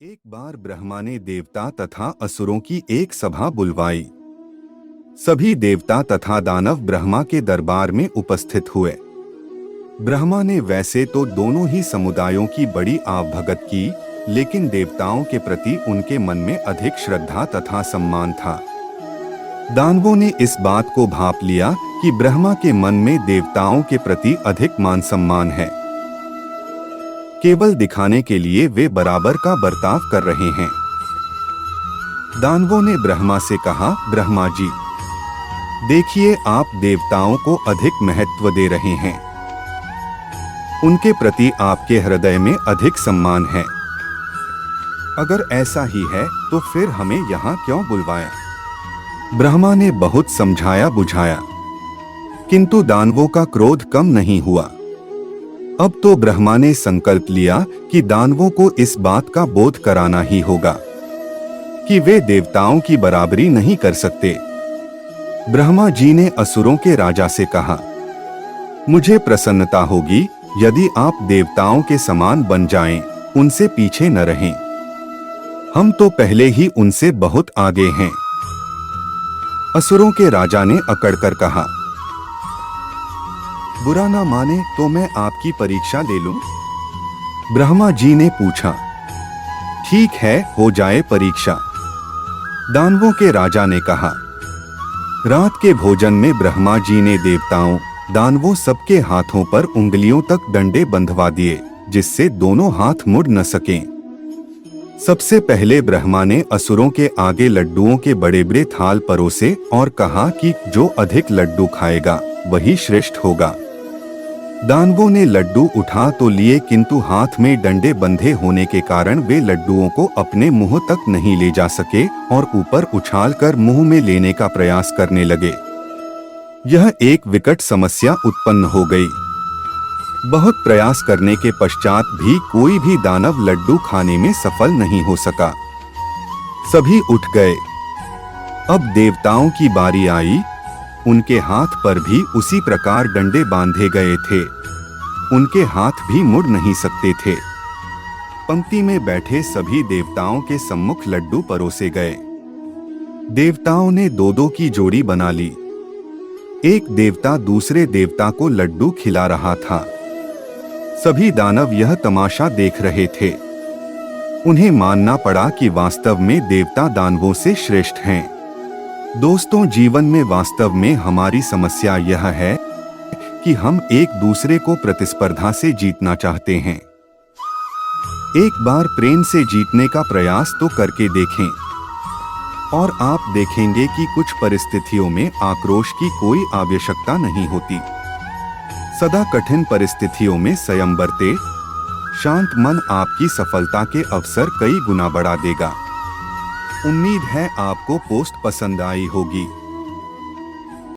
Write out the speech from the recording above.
एक बार ब्रह्मा ने देवता तथा असुरों की एक सभा बुलवाई। सभी देवता तथा दानव ब्रह्मा के दरबार में उपस्थित हुए। ब्रह्मा ने वैसे तो दोनों ही समुदायों की बड़ी आवभगत की, लेकिन देवताओं के प्रति उनके मन में अधिक श्रद्धा तथा सम्मान था। दानवों ने इस बात को भांप लिया कि ब्रह्मा के मन में देवताओं के प्रति अधिक मान सम्मान है। केवल दिखाने के लिए वे बराबर का बर्ताव कर रहे हैं। दानवों ने ब्रह्मा से कहा, ब्रह्मा जी, देखिए आप देवताओं को अधिक महत्व दे रहे हैं। उनके प्रति आपके हृदय में अधिक सम्मान है। अगर ऐसा ही है तो फिर हमें यहाँ क्यों बुलवाया? ब्रह्मा ने बहुत समझाया बुझाया, किंतु दानवों का क्रोध कम नहीं हुआ। अब तो ब्रह्मा ने संकल्प लिया कि दानवों को इस बात का बोध कराना ही होगा कि वे देवताओं की बराबरी नहीं कर सकते। ब्रह्मा जी ने असुरों के राजा से कहा, मुझे प्रसन्नता होगी यदि आप देवताओं के समान बन जाएं, उनसे पीछे न रहें। हम तो पहले ही उनसे बहुत आगे हैं। असुरों के राजा ने अकड़कर कहा, बुरा ना माने तो मैं आपकी परीक्षा ले लूं? ब्रह्मा जी ने पूछा, ठीक है, हो जाए परीक्षा। दानवों के राजा ने कहा। रात के भोजन में ब्रह्मा जी ने देवताओं, दानवों सबके हाथों पर उंगलियों तक डंडे बंधवा दिए, जिससे दोनों हाथ मुड़ न सकें। सबसे पहले ब्रह्मा ने असुरों के आगे लड्डुओं के बड़े बड़े थाल परोसे और कहा कि जो अधिक लड्डू खाएगा वही श्रेष्ठ होगा। दानवों ने लड्डू उठा तो लिए, किंतु हाथ में डंडे बंधे होने के कारण वे लड्डुओं को अपने मुंह तक नहीं ले जा सके और ऊपर उछालकर मुंह में लेने का प्रयास करने लगे। यह एक विकट समस्या उत्पन्न हो गई। बहुत प्रयास करने के पश्चात भी कोई भी दानव लड्डू खाने में सफल नहीं हो सका। सभी उठ गए। अब देवताओं की बारी आई। उनके हाथ पर भी उसी प्रकार डंडे बांधे गए थे। उनके हाथ भी मुड़ नहीं सकते थे। पंक्ति में बैठे सभी देवताओं के सम्मुख लड्डू परोसे गए। देवताओं ने दो दो की जोड़ी बना ली। एक देवता दूसरे देवता को लड्डू खिला रहा था। सभी दानव यह तमाशा देख रहे थे। उन्हें मानना पड़ा कि वास्तव में देवता दानवों से श्रेष्ठ हैं। दोस्तों, जीवन में वास्तव में हमारी समस्या यह है कि हम एक दूसरे को प्रतिस्पर्धा से जीतना चाहते हैं। एक बार प्रेम से जीतने का प्रयास तो करके देखें और आप देखेंगे कि कुछ परिस्थितियों में आक्रोश की कोई आवश्यकता नहीं होती। सदा कठिन परिस्थितियों में संयम बरते, शांत मन आपकी सफलता के अवसर कई गुना बढ़ा देगा। उम्मीद है आपको पोस्ट पसंद आई होगी।